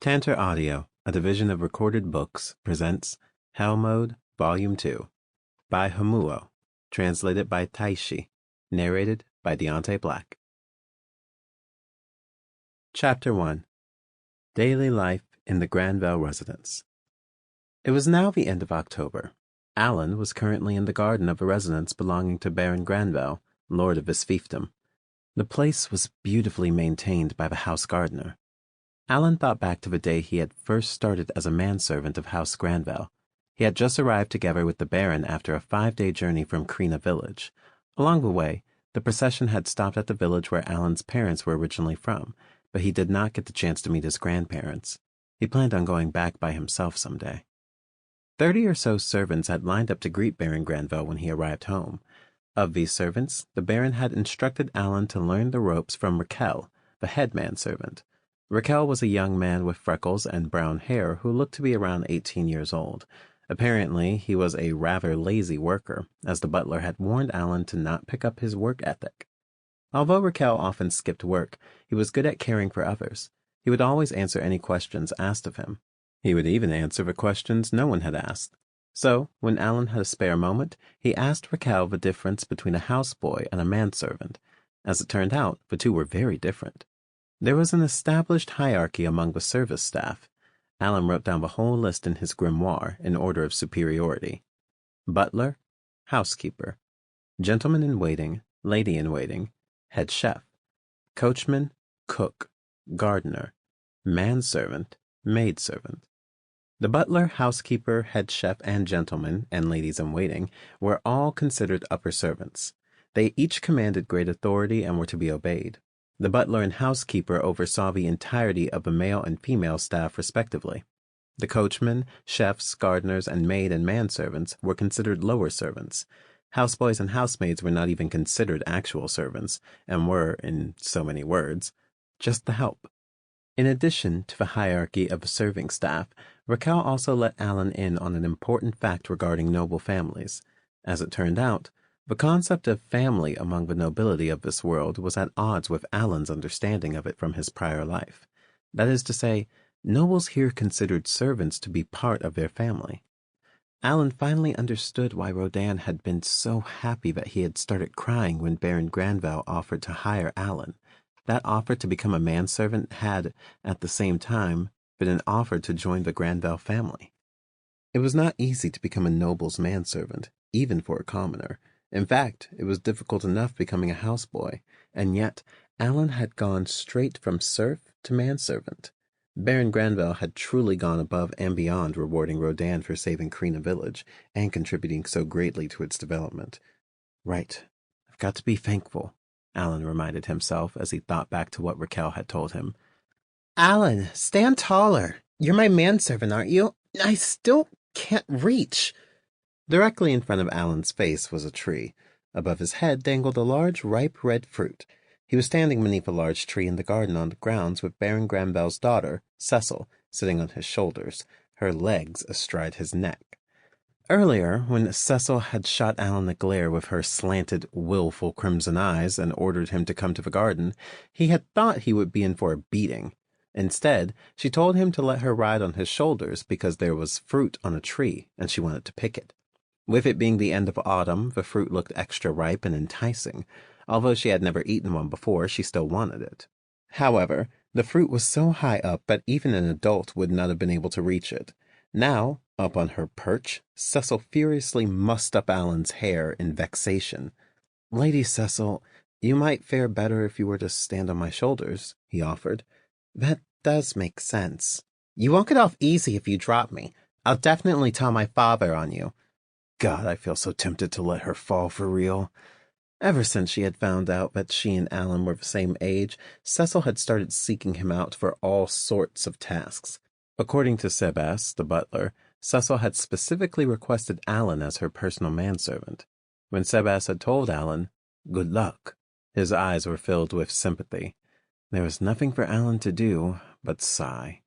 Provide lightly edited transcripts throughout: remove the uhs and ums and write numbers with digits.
Tantor Audio, a division of Recorded Books, presents Hell Mode, Volume 2, by Hamuo, translated by Taishi, narrated by Diontae Black. Chapter 1. Daily Life in the Granvelle Residence. It was now the end of October. Alan was currently in the garden of a residence belonging to Baron Granvelle, lord of his fiefdom. The place was beautifully maintained by the house gardener. Alan thought back to the day he had first started as a manservant of House Granvelle. He had just arrived together with the Baron after a 5-day journey from Krina village. Along the way, the procession had stopped at the village where Alan's parents were originally from, but he did not get the chance to meet his grandparents. He planned on going back by himself someday. 30 or so servants had lined up to greet Baron Granvelle when he arrived home. Of these servants, the Baron had instructed Alan to learn the ropes from Raquel, the head manservant. Raquel was a young man with freckles and brown hair who looked to be around 18 years old. Apparently, he was a rather lazy worker, as the butler had warned Alan to not pick up his work ethic. Although Raquel often skipped work, he was good at caring for others. He would always answer any questions asked of him. He would even answer the questions no one had asked. So, when Alan had a spare moment, he asked Raquel the difference between a houseboy and a manservant. As it turned out, the two were very different. There was an established hierarchy among the service staff. Alan wrote down the whole list in his grimoire in order of superiority. Butler, housekeeper, gentleman-in-waiting, lady-in-waiting, head chef, coachman, cook, gardener, manservant, maidservant. The butler, housekeeper, head chef, and gentleman, and ladies-in-waiting were all considered upper servants. They each commanded great authority and were to be obeyed. The butler and housekeeper oversaw the entirety of the male and female staff respectively. The coachmen, chefs, gardeners, and maid and manservants were considered lower servants. Houseboys and housemaids were not even considered actual servants, and were, in so many words, just the help. In addition to the hierarchy of the serving staff, Raquel also let Alan in on an important fact regarding noble families. As it turned out, the concept of family among the nobility of this world was at odds with Alan's understanding of it from his prior life. That is to say, nobles here considered servants to be part of their family. Alan finally understood why Rodan had been so happy that he had started crying when Baron Granvelle offered to hire Alan. That offer to become a manservant had, at the same time, been an offer to join the Granvelle family. It was not easy to become a noble's manservant, even for a commoner. In fact, it was difficult enough becoming a houseboy, and yet Alan had gone straight from serf to manservant. Baron Granvelle had truly gone above and beyond rewarding Rodan for saving Krina village and contributing so greatly to its development. Right, I've got to be thankful, Alan reminded himself as he thought back to what Raquel had told him. Alan, stand taller. You're my manservant, aren't you? I still can't reach. Directly in front of Alan's face was a tree. Above his head dangled a large, ripe red fruit. He was standing beneath a large tree in the garden on the grounds with Baron Granvelle's daughter, Cecil, sitting on his shoulders, her legs astride his neck. Earlier, when Cecil had shot Alan a glare with her slanted, willful crimson eyes and ordered him to come to the garden, he had thought he would be in for a beating. Instead, she told him to let her ride on his shoulders because there was fruit on a tree and she wanted to pick it. With it being the end of autumn, the fruit looked extra ripe and enticing. Although she had never eaten one before, she still wanted it. However, the fruit was so high up that even an adult would not have been able to reach it. Now, up on her perch, Cecil furiously mussed up Alan's hair in vexation. "Lady Cecil, you might fare better if you were to stand on my shoulders," he offered. "That does make sense. You won't get off easy if you drop me. I'll definitely tell my father on you." God, I feel so tempted to let her fall for real. Ever since she had found out that she and Alan were the same age, Cecil had started seeking him out for all sorts of tasks. According to Sebas, the butler, Cecil had specifically requested Alan as her personal manservant. When Sebas had told Alan, "Good luck," his eyes were filled with sympathy. There was nothing for Alan to do but sigh.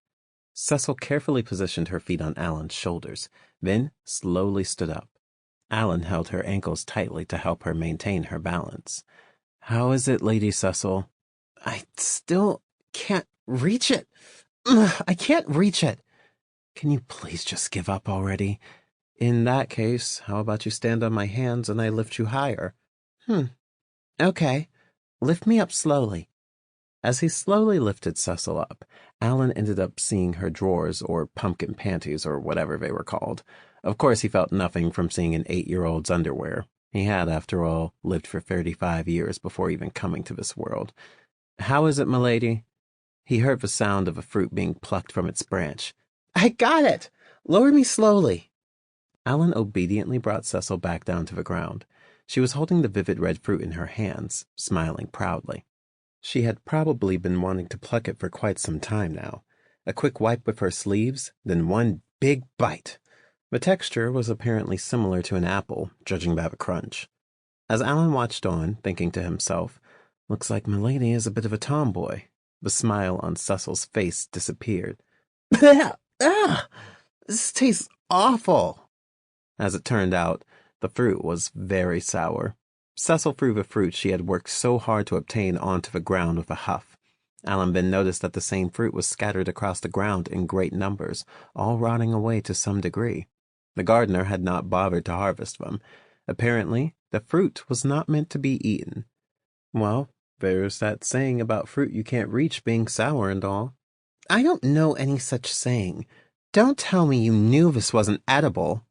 Cecil carefully positioned her feet on Alan's shoulders, then slowly stood up. Alan held her ankles tightly to help her maintain her balance. "How is it, Lady Cecil?" "I still can't reach it. I can't reach it. Can you please just give up already? In that case, how about you stand on my hands and I lift you higher? Okay. Lift me up slowly. As he slowly lifted Cecil up, Alan ended up seeing her drawers, or pumpkin panties, or whatever they were called. Of course, he felt nothing from seeing an 8-year-old's underwear. He had, after all, lived for 35 years before even coming to this world. How is it, milady? He heard the sound of a fruit being plucked from its branch. I got it! Lower me slowly. Alan obediently brought Cecil back down to the ground. She was holding the vivid red fruit in her hands, smiling proudly. She had probably been wanting to pluck it for quite some time now. A quick wipe with her sleeves, then one big bite. The texture was apparently similar to an apple, judging by the crunch. As Alan watched on, thinking to himself, looks like Milady is a bit of a tomboy, the smile on Cecil's face disappeared. This tastes awful. As it turned out, the fruit was very sour. Cecil threw the fruit she had worked so hard to obtain onto the ground with a huff. Alan then noticed that the same fruit was scattered across the ground in great numbers, all rotting away to some degree. The gardener had not bothered to harvest them. Apparently, the fruit was not meant to be eaten. Well, there's that saying about fruit you can't reach being sour and all. I don't know any such saying. Don't tell me you knew this wasn't edible.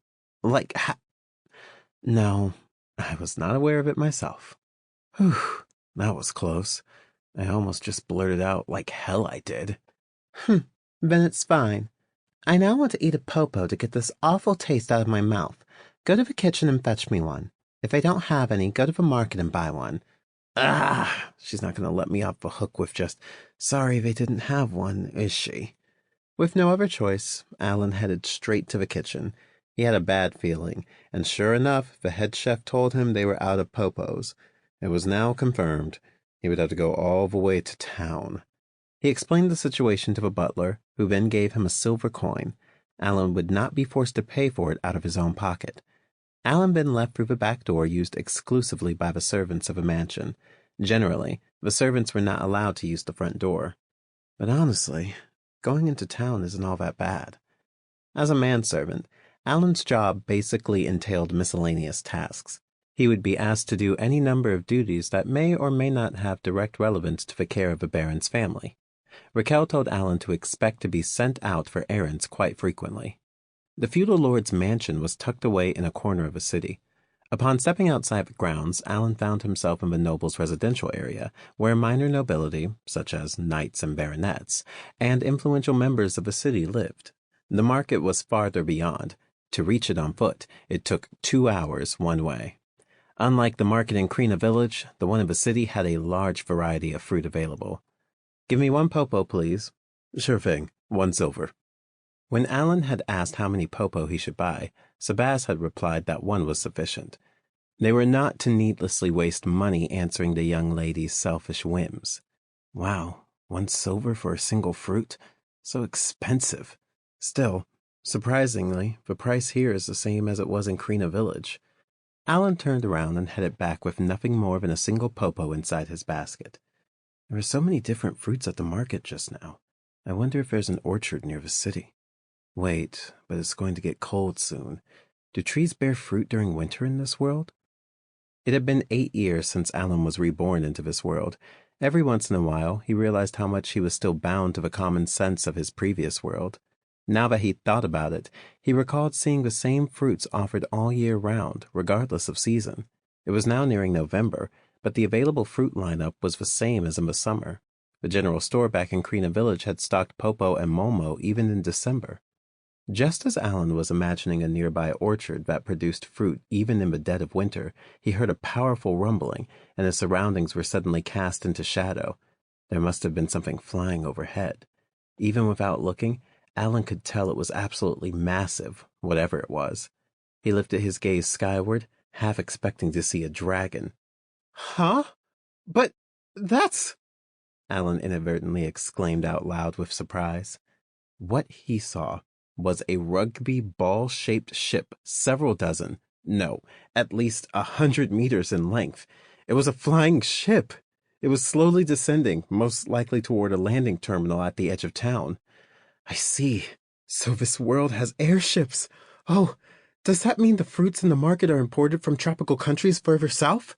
No, I was not aware of it myself. Whew, that was close. I almost just blurted out like hell I did. Then it's fine. I now want to eat a popo to get this awful taste out of my mouth. Go to the kitchen and fetch me one. If I don't have any, go to the market and buy one. She's not going to let me off the hook with just, sorry they didn't have one, is she? With no other choice, Alan headed straight to the kitchen. He had a bad feeling, and sure enough, the head chef told him they were out of popos. It was now confirmed. He would have to go all the way to town. He explained the situation to the butler, who then gave him a silver coin. Alan would not be forced to pay for it out of his own pocket. Alan then left through the back door used exclusively by the servants of a mansion. Generally, the servants were not allowed to use the front door. But honestly, going into town isn't all that bad. As a manservant, Alan's job basically entailed miscellaneous tasks. He would be asked to do any number of duties that may or may not have direct relevance to the care of the Baron's family. Raquel told Alan to expect to be sent out for errands quite frequently. The feudal lord's mansion was tucked away in a corner of the city. Upon stepping outside the grounds, Alan found himself in the noble's residential area, where minor nobility, such as knights and baronets, and influential members of the city lived. The market was farther beyond. To reach it on foot, it took 2 hours one way. Unlike the market in Krina village, the one in the city had a large variety of fruit available. Give me 1 popo, please. Sure thing, 1 silver. When Alan had asked how many popo he should buy, Sabas had replied that 1 was sufficient. They were not to needlessly waste money answering the young lady's selfish whims. Wow, 1 silver for a single fruit? So expensive. Still, surprisingly, the price here is the same as it was in Krina village. Alan turned around and headed back with nothing more than a single popo inside his basket. There are so many different fruits at the market just now. I wonder if there's an orchard near the city. Wait, but it's going to get cold soon. Do trees bear fruit during winter in this world? It had been 8 years since Alan was reborn into this world. Every once in a while, he realized how much he was still bound to the common sense of his previous world. Now that he thought about it, he recalled seeing the same fruits offered all year round, regardless of season. It was now nearing November, but the available fruit lineup was the same as in the summer. The general store back in Krina village had stocked popo and momo even in December. Just as Alan was imagining a nearby orchard that produced fruit even in the dead of winter, he heard a powerful rumbling, and his surroundings were suddenly cast into shadow. There must have been something flying overhead. Even without looking, Alan could tell it was absolutely massive, whatever it was. He lifted his gaze skyward, half expecting to see a dragon. Huh? But that's... Alan inadvertently exclaimed out loud with surprise. What he saw was a rugby ball-shaped ship several dozen, no, at least 100 meters in length. It was a flying ship. It was slowly descending, most likely toward a landing terminal at the edge of town. I see. So this world has airships. Oh, does that mean the fruits in the market are imported from tropical countries further south?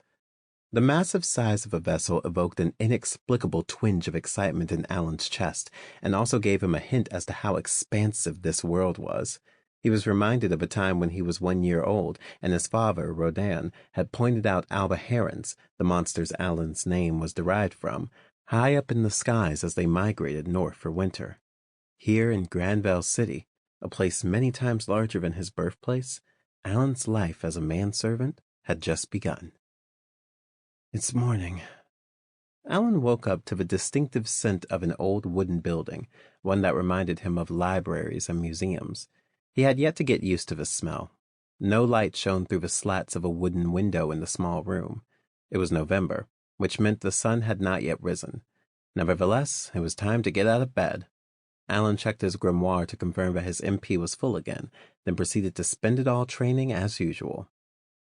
The massive size of a vessel evoked an inexplicable twinge of excitement in Alan's chest, and also gave him a hint as to how expansive this world was. He was reminded of a time when he was 1 year old, and his father, Rodan, had pointed out alba herons, the monsters Alan's name was derived from, high up in the skies as they migrated north for winter. Here in Granvelle City, a place many times larger than his birthplace, Alan's life as a manservant had just begun. It's morning. Alan woke up to the distinctive scent of an old wooden building, one that reminded him of libraries and museums. He had yet to get used to the smell. No light shone through the slats of a wooden window in the small room. It was November, which meant the sun had not yet risen. Nevertheless, it was time to get out of bed. Alan checked his grimoire to confirm that his MP was full again, then proceeded to spend it all training as usual.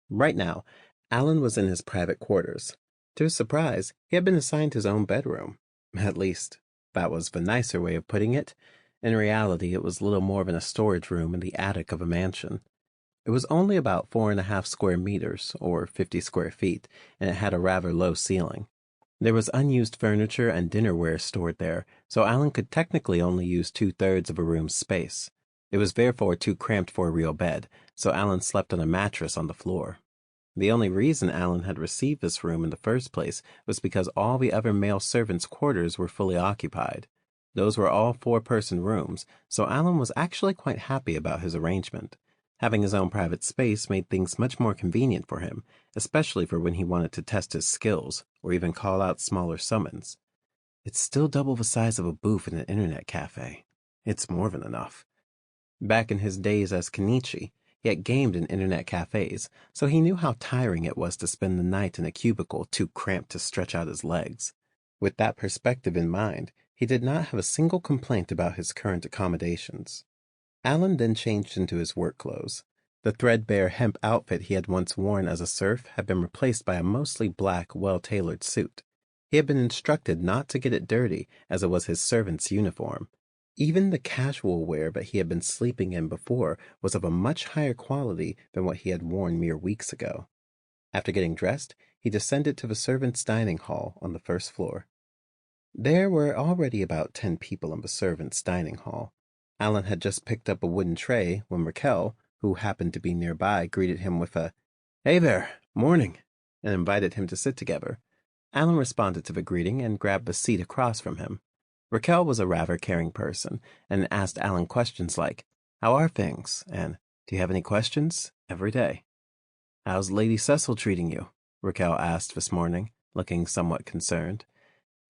Right now, Alan was in his private quarters. To his surprise, he had been assigned his own bedroom. At least, that was the nicer way of putting it. In reality, it was little more than a storage room in the attic of a mansion. It was only about 4.5 square meters, or 50 square feet, and it had a rather low ceiling. There was unused furniture and dinnerware stored there, so Alan could technically only use 2/3 of a room's space. It was therefore too cramped for a real bed, so Alan slept on a mattress on the floor. The only reason Alan had received this room in the first place was because all the other male servants' quarters were fully occupied. Those were all 4-person rooms, so Alan was actually quite happy about his arrangement. Having his own private space made things much more convenient for him, especially for when he wanted to test his skills, or even call out smaller summons. It's still double the size of a booth in an internet cafe. It's more than enough. Back in his days as Kenichi, he had gamed in internet cafes, so he knew how tiring it was to spend the night in a cubicle too cramped to stretch out his legs. With that perspective in mind, he did not have a single complaint about his current accommodations. Alan then changed into his work clothes. The threadbare hemp outfit he had once worn as a serf had been replaced by a mostly black, well-tailored suit. He had been instructed not to get it dirty, as it was his servant's uniform. Even the casual wear that he had been sleeping in before was of a much higher quality than what he had worn mere weeks ago. After getting dressed, he descended to the servants' dining hall on the first floor. There were already about 10 people in the servants' dining hall. Alan had just picked up a wooden tray when Raquel, who happened to be nearby, greeted him with a, "Hey there, morning," and invited him to sit together. Alan responded to the greeting and grabbed the seat across from him. Raquel was a rather caring person, and asked Alan questions like, "How are things?" and "Do you have any questions?" every day. "How's Lady Cecil treating you?" Raquel asked this morning, looking somewhat concerned.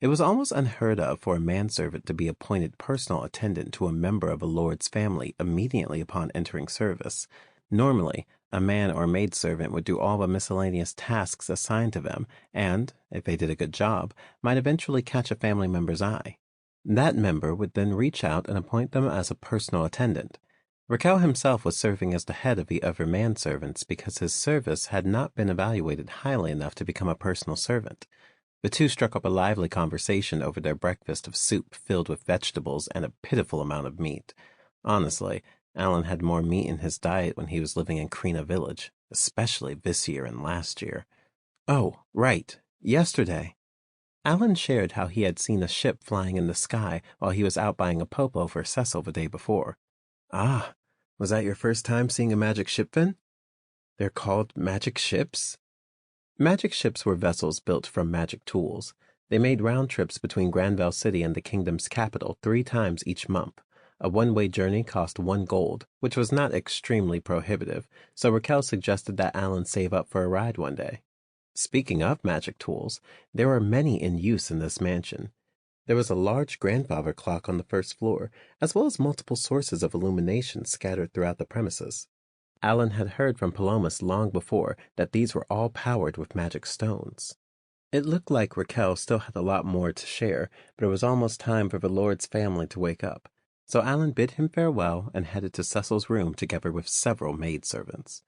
It was almost unheard of for a manservant to be appointed personal attendant to a member of a lord's family immediately upon entering service. Normally, a man or maidservant would do all the miscellaneous tasks assigned to them, and, if they did a good job, might eventually catch a family member's eye. That member would then reach out and appoint them as a personal attendant. Raquel himself was serving as the head of the other manservants because his service had not been evaluated highly enough to become a personal servant. The two struck up a lively conversation over their breakfast of soup filled with vegetables and a pitiful amount of meat. Honestly, Alan had more meat in his diet when he was living in Krina Village, especially this year and last year. Oh, right, yesterday. Alan shared how he had seen a ship flying in the sky while he was out buying a popo for Cecil the day before. "Ah, was that your first time seeing a magic ship then?" "They're called magic ships?" Magic ships were vessels built from magic tools. They made round trips between Granvelle City and the kingdom's capital 3 times each month. A one-way journey cost 1 gold, which was not extremely prohibitive, so Raquel suggested that Alan save up for a ride one day. Speaking of magic tools, there were many in use in this mansion. There was a large grandfather clock on the first floor, as well as multiple sources of illumination scattered throughout the premises. Alan had heard from Palomas long before that these were all powered with magic stones. It looked like Raquel still had a lot more to share, but it was almost time for the Lord's family to wake up, so Alan bid him farewell and headed to Cecil's room together with several maidservants.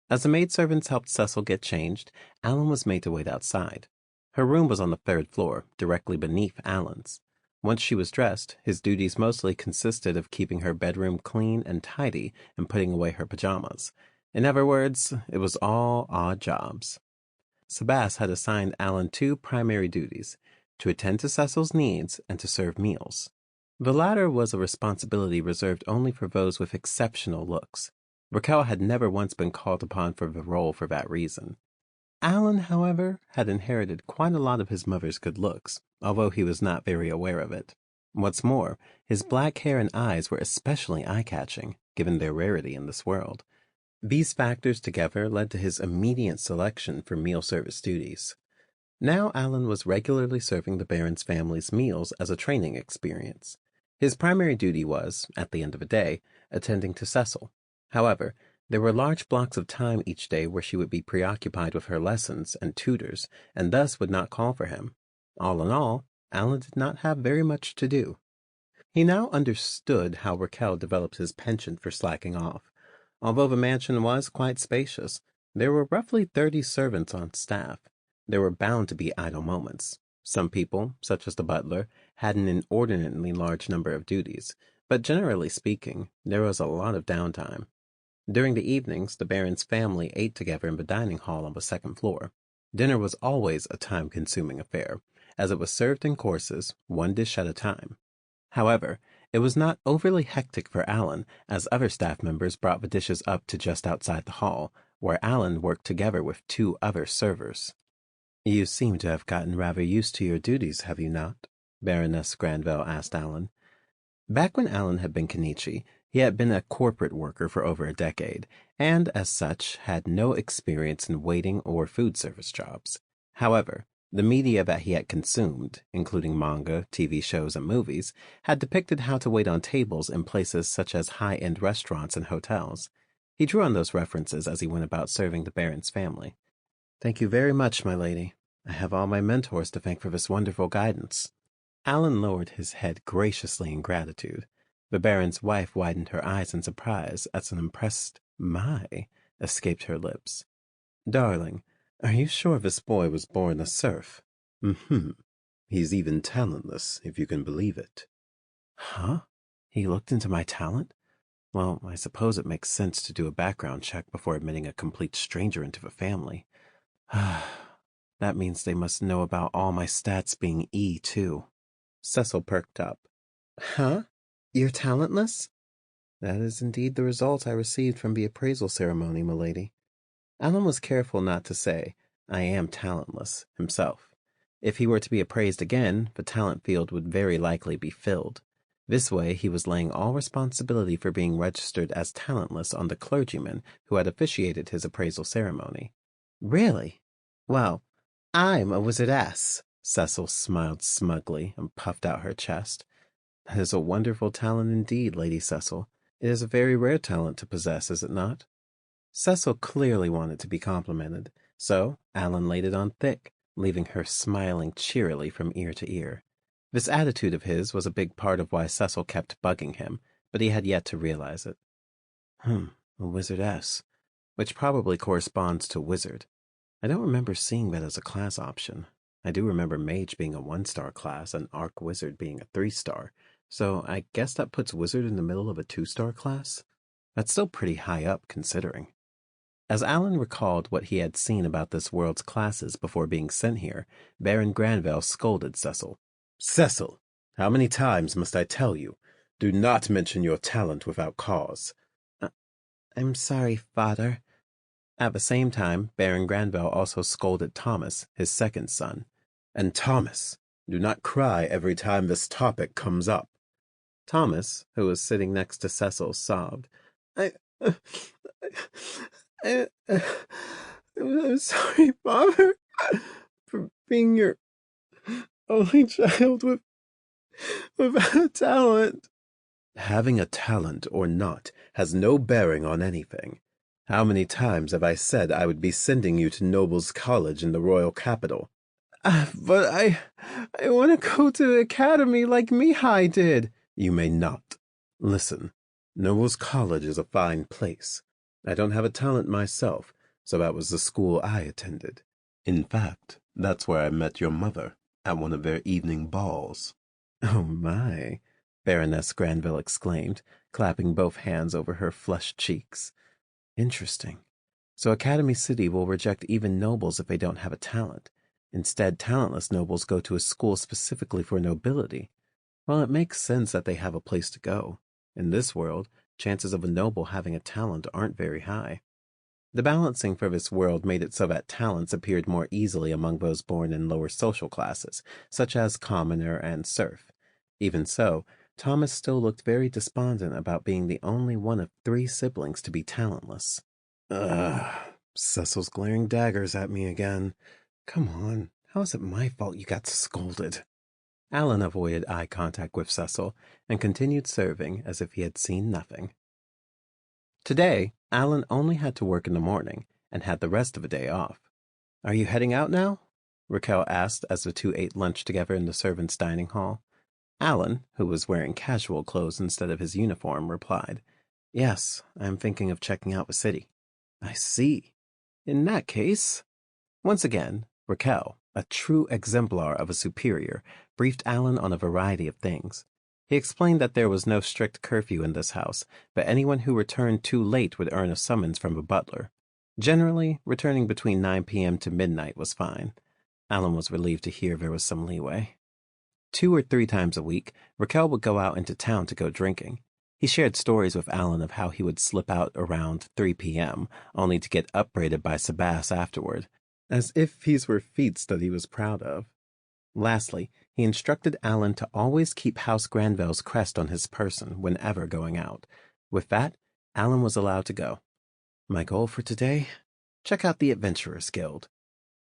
As the maidservants helped Cecil get changed, Alan was made to wait outside. Her room was on the 3rd floor, directly beneath Alan's. Once she was dressed, his duties mostly consisted of keeping her bedroom clean and tidy and putting away her pajamas. In other words, it was all odd jobs. Sebas had assigned Alan two primary duties: to attend to Cecil's needs and to serve meals. The latter was a responsibility reserved only for those with exceptional looks. Raquel had never once been called upon for the role for that reason. Alan, however, had inherited quite a lot of his mother's good looks, although he was not very aware of it. What's more, his black hair and eyes were especially eye-catching, given their rarity in this world. These factors together led to his immediate selection for meal service duties. Now Alan was regularly serving the Baron's family's meals as a training experience. His primary duty was, at the end of the day, attending to Cecil. However, there were large blocks of time each day where she would be preoccupied with her lessons and tutors, and thus would not call for him. All in all, Alan did not have very much to do. He now understood how Raquel developed his penchant for slacking off. Although the mansion was quite spacious, there were roughly 30 servants on staff. There were bound to be idle moments. Some people, such as the butler, had an inordinately large number of duties, but generally speaking, there was a lot of downtime. During the evenings, the Baron's family ate together in the dining hall on the second floor. Dinner was always a time-consuming affair, as it was served in courses, one dish at a time. However, it was not overly hectic for Alan, as other staff members brought the dishes up to just outside the hall, where Alan worked together with 2 other servers. "You seem to have gotten rather used to your duties, have you not?" Baroness Granvelle asked Alan. Back when Alan had been Kenichi, he had been a corporate worker for over a decade, and as such had no experience in waiting or food service jobs. However, the media that he had consumed, including manga, TV shows, and movies, had depicted how to wait on tables in places such as high-end restaurants and hotels. He drew on those references as he went about serving the Baron's family. "Thank you very much, my lady. I have all my mentors to thank for this wonderful guidance." Alan lowered his head graciously in gratitude. The Baron's wife widened her eyes in surprise as an impressed "my" escaped her lips. "Darling, are you sure this boy was born a serf?" "Mm-hmm. He's even talentless, if you can believe it." "Huh? He looked into my talent? Well, I suppose it makes sense to do a background check before admitting a complete stranger into the family. That means they must know about all my stats being E, too." Cecil perked up. "Huh? You're talentless?" "That is indeed the result I received from the appraisal ceremony, milady." Alan was careful not to say, "I am talentless," himself. If he were to be appraised again, the talent field would very likely be filled. This way, he was laying all responsibility for being registered as talentless on the clergyman who had officiated his appraisal ceremony. "Really? Well, I'm a wizardess." Cecil smiled smugly and puffed out her chest. "That is a wonderful talent indeed, Lady Cecil. It is a very rare talent to possess, is it not?" Cecil clearly wanted to be complimented, so Alan laid it on thick, leaving her smiling cheerily from ear to ear. This attitude of his was a big part of why Cecil kept bugging him, but he had yet to realize it. A wizardess, which probably corresponds to wizard. I don't remember seeing that as a class option. I do remember mage being a 1-star class and arc wizard being a 3-star, so I guess that puts wizard in the middle of a 2-star class? That's still pretty high up, considering. As Alan recalled what he had seen about this world's classes before being sent here, Baron Granvelle scolded Cecil. "Cecil, how many times must I tell you? Do not mention your talent without cause." I'm sorry, father." At the same time, Baron Granvelle also scolded Thomas, his second son. "And Thomas, do not cry every time this topic comes up." Thomas, who was sitting next to Cecil, sobbed. I'm sorry, father, for being your only child without a talent." "Having a talent or not has no bearing on anything. How many times have I said I would be sending you to Noble's College in the royal capital?" But I want to go to the academy like Mihai did." "You may not. Listen, Noble's College is a fine place. I don't have a talent myself, so that was the school I attended. In fact, that's where I met your mother, at one of their evening balls." Oh my, Baroness Granville exclaimed, clapping both hands over her flushed cheeks. Interesting. So Academy City will reject even nobles if they don't have a talent. Instead, talentless nobles go to a school specifically for nobility. Well, it makes sense that they have a place to go. In this world, chances of a noble having a talent aren't very high. The balancing for this world made it so that talents appeared more easily among those born in lower social classes, such as commoner and serf. Even so, Thomas still looked very despondent about being the only one of 3 siblings to be talentless. Ugh, Cecil's glaring daggers at me again. Come on, how is it my fault you got scolded? Alan avoided eye contact with Cecil and continued serving as if he had seen nothing. Today, Alan only had to work in the morning and had the rest of the day off. Are you heading out now? Raquel asked as the two ate lunch together in the servants' dining hall. Alan, who was wearing casual clothes instead of his uniform, replied, Yes, I am thinking of checking out the city. I see. In that case... Once again, Raquel, a true exemplar of a superior, briefed Alan on a variety of things. He explained that there was no strict curfew in this house, but anyone who returned too late would earn a summons from a butler. Generally, returning between 9 p.m. to midnight was fine. Alan was relieved to hear there was some leeway. 2 or 3 times a week, Raquel would go out into town to go drinking. He shared stories with Alan of how he would slip out around 3 p.m., only to get upbraided by Sebas afterward, as if these were feats that he was proud of. Lastly, he instructed Alan to always keep House Granvelle's crest on his person whenever going out. With that, Alan was allowed to go. My goal for today? Check out the Adventurers Guild.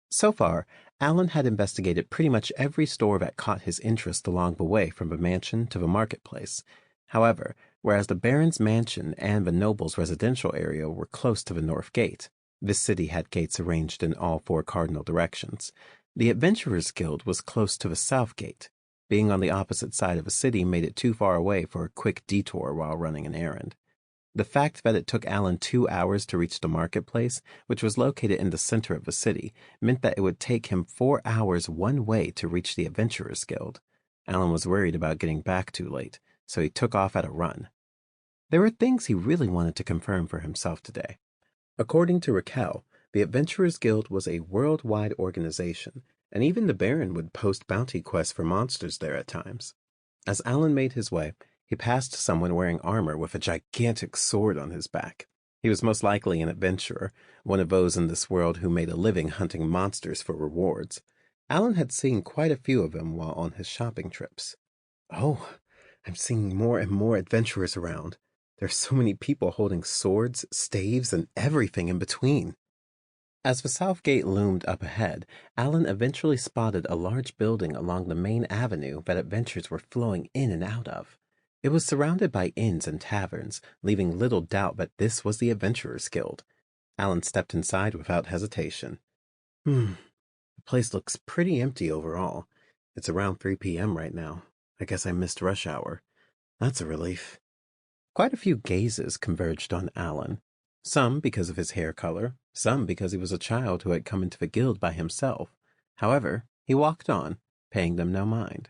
So far, Alan had investigated pretty much every store that caught his interest along the way from the mansion to the marketplace. However, whereas the Baron's mansion and the noble's residential area were close to the North Gate, this city had gates arranged in all 4 cardinal directions. The Adventurers Guild was close to the South Gate. Being on the opposite side of the city made it too far away for a quick detour while running an errand. The fact that it took Alan 2 hours to reach the marketplace, which was located in the center of the city, meant that it would take him 4 hours one way to reach the Adventurers Guild. Alan was worried about getting back too late, so he took off at a run. There were things he really wanted to confirm for himself today. According to Raquel, the Adventurers Guild was a worldwide organization, and even the Baron would post bounty quests for monsters there at times. As Alan made his way, he passed someone wearing armor with a gigantic sword on his back. He was most likely an adventurer, one of those in this world who made a living hunting monsters for rewards. Alan had seen quite a few of them while on his shopping trips. Oh, I'm seeing more and more adventurers around. There's so many people holding swords, staves, and everything in between. As the South Gate loomed up ahead, Alan eventually spotted a large building along the main avenue that adventurers were flowing in and out of. It was surrounded by inns and taverns, leaving little doubt that this was the Adventurers Guild. Alan stepped inside without hesitation. The place looks pretty empty overall. It's around 3 p.m. right now. I guess I missed rush hour. That's a relief. Quite a few gazes converged on Alan. Some because of his hair color, some because he was a child who had come into the guild by himself. However, he walked on, paying them no mind.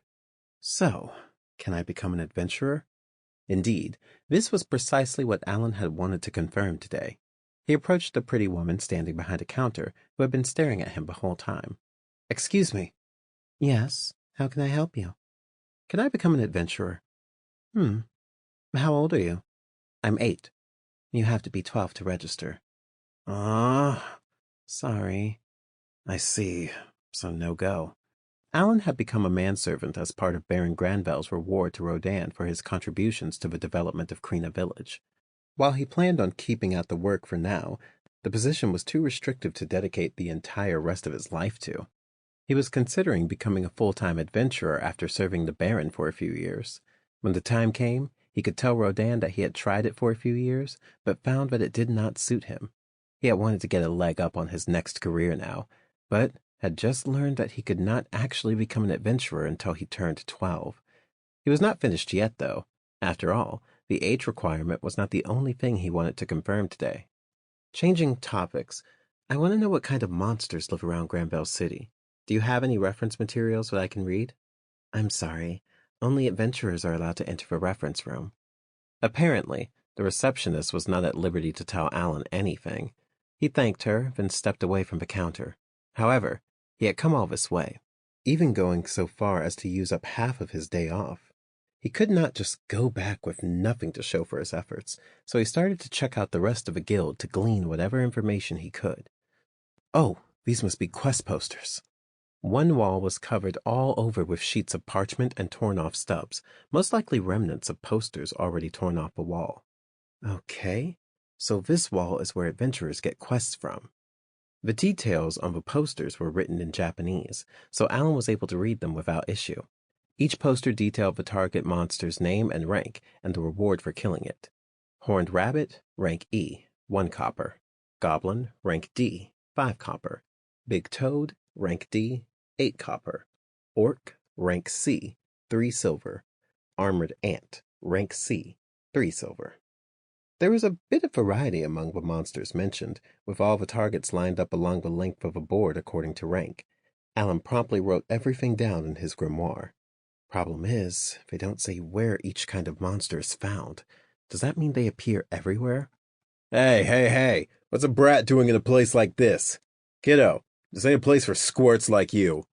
So, can I become an adventurer? Indeed, this was precisely what Alan had wanted to confirm today. He approached the pretty woman standing behind a counter who had been staring at him the whole time. Excuse me. Yes, how can I help you? Can I become an adventurer? How old are you? I'm 8. You have to be 12 to register. Sorry. I see. So no go. Alan had become a manservant as part of Baron Granvelle's reward to Rodan for his contributions to the development of Krina Village. While he planned on keeping at the work for now, the position was too restrictive to dedicate the entire rest of his life to. He was considering becoming a full-time adventurer after serving the Baron for a few years. When the time came, he could tell Rodan that he had tried it for a few years, but found that it did not suit him. He had wanted to get a leg up on his next career now, but had just learned that he could not actually become an adventurer until he turned 12. He was not finished yet, though. After all, the age requirement was not the only thing he wanted to confirm today. Changing topics, I want to know what kind of monsters live around Granvelle City. Do you have any reference materials that I can read? I'm sorry. Only adventurers are allowed to enter the reference room. Apparently, the receptionist was not at liberty to tell Alan anything. He thanked her, then stepped away from the counter. However, he had come all this way, even going so far as to use up half of his day off. He could not just go back with nothing to show for his efforts, so he started to check out the rest of the guild to glean whatever information he could. Oh, these must be quest posters. One wall was covered all over with sheets of parchment and torn-off stubs, most likely remnants of posters already torn off the wall. Okay, so this wall is where adventurers get quests from. The details on the posters were written in Japanese, so Alan was able to read them without issue. Each poster detailed the target monster's name and rank, and the reward for killing it. Horned rabbit, rank E, 1 copper. Goblin, rank D, 5 copper. Big toad, rank D, 8 copper. Orc, rank C, 3 silver. Armored ant, rank C, 3 silver. There was a bit of variety among the monsters mentioned, with all the targets lined up along the length of a board according to rank. Alan promptly wrote everything down in his grimoire. Problem is, they don't say where each kind of monster is found. Does that mean they appear everywhere? Hey, what's a brat doing in a place like this? Kiddo, this ain't a place for squirts like you.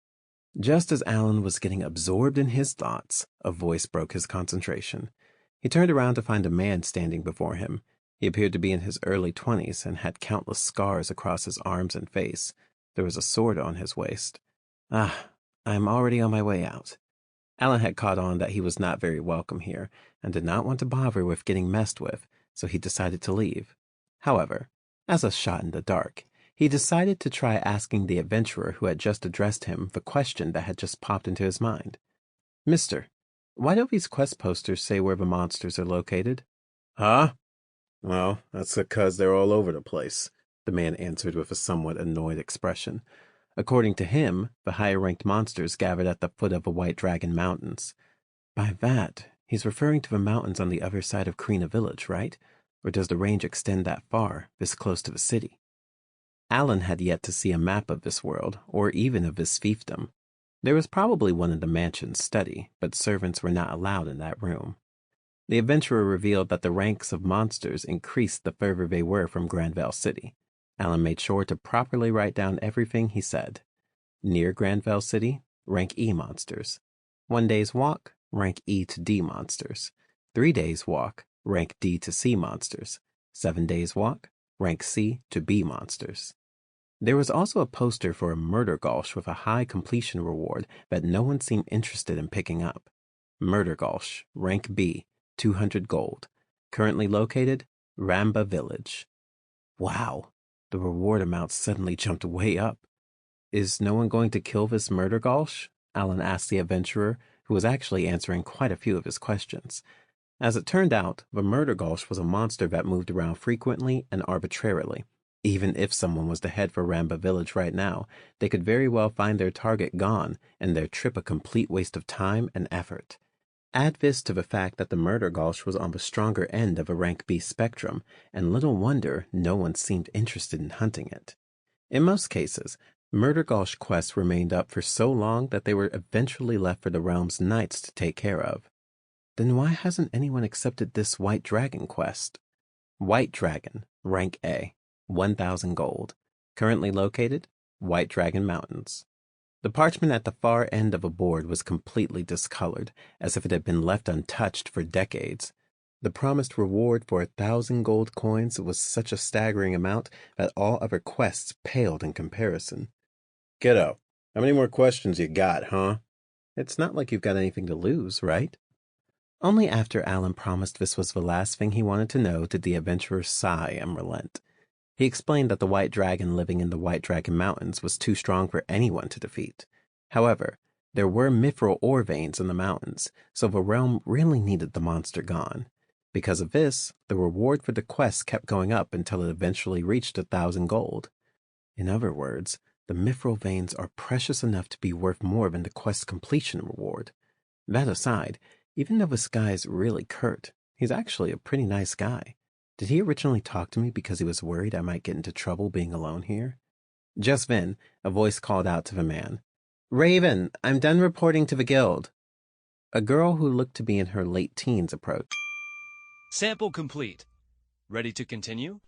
Just as Alan was getting absorbed in his thoughts, a voice broke his concentration. He turned around to find a man standing before him. He appeared to be in his early 20s and had countless scars across his arms and face. There was a sword on his waist. I'm already on my way out. Alan had caught on that he was not very welcome here and did not want to bother with getting messed with, so he decided to leave. However, as a shot in the dark, he decided to try asking the adventurer who had just addressed him the question that had just popped into his mind. Mister, why don't these quest posters say where the monsters are located? Huh? Well, that's because they're all over the place, the man answered with a somewhat annoyed expression. According to him, the higher-ranked monsters gathered at the foot of the White Dragon Mountains. By that, he's referring to the mountains on the other side of Krina Village, right? Or does the range extend that far, this close to the city? Alan had yet to see a map of this world, or even of this fiefdom. There was probably one in the mansion's study, but servants were not allowed in that room. The adventurer revealed that the ranks of monsters increased the further they were from Granvelle City. Alan made sure to properly write down everything he said. Near Granvelle City, rank E monsters. 1 day's walk, rank E to D monsters. 3 days' walk, rank D to C monsters. 7 days' walk, rank C to B monsters. There was also a poster for a murder gulch with a high completion reward that no one seemed interested in picking up. Murder gulch, rank B, 200 gold. Currently located, Ramba Village. Wow, the reward amount suddenly jumped way up. Is no one going to kill this murder gulch? Alan asked the adventurer, who was actually answering quite a few of his questions. As it turned out, the murder gulch was a monster that moved around frequently and arbitrarily. Even if someone was to head for Ramba Village right now, they could very well find their target gone and their trip a complete waste of time and effort. Add this to the fact that the murder gulch was on the stronger end of a rank B spectrum, and little wonder no one seemed interested in hunting it. In most cases, murder gulch quests remained up for so long that they were eventually left for the realm's knights to take care of. Then why hasn't anyone accepted this White Dragon quest? White Dragon, rank A. 1,000 gold. Currently located, White Dragon Mountains. The parchment at the far end of a board was completely discolored, as if it had been left untouched for decades. The promised reward for 1,000 gold coins was such a staggering amount that all other quests paled in comparison. Kiddo, how many more questions you got, huh? It's not like you've got anything to lose, right? Only after Alan promised this was the last thing he wanted to know did the adventurer sigh and relent. He explained that the White Dragon living in the White Dragon Mountains was too strong for anyone to defeat. However, there were mithril ore veins in the mountains, so the realm really needed the monster gone. Because of this, the reward for the quest kept going up until it eventually reached 1,000 gold. In other words, the mithril veins are precious enough to be worth more than the quest completion reward. That aside, even though this guy is really curt, he's actually a pretty nice guy. Did he originally talk to me because he was worried I might get into trouble being alone here? Just then, a voice called out to the man. "Raven, I'm done reporting to the guild." A girl who looked to be in her late teens approached. Sample complete. Ready to continue?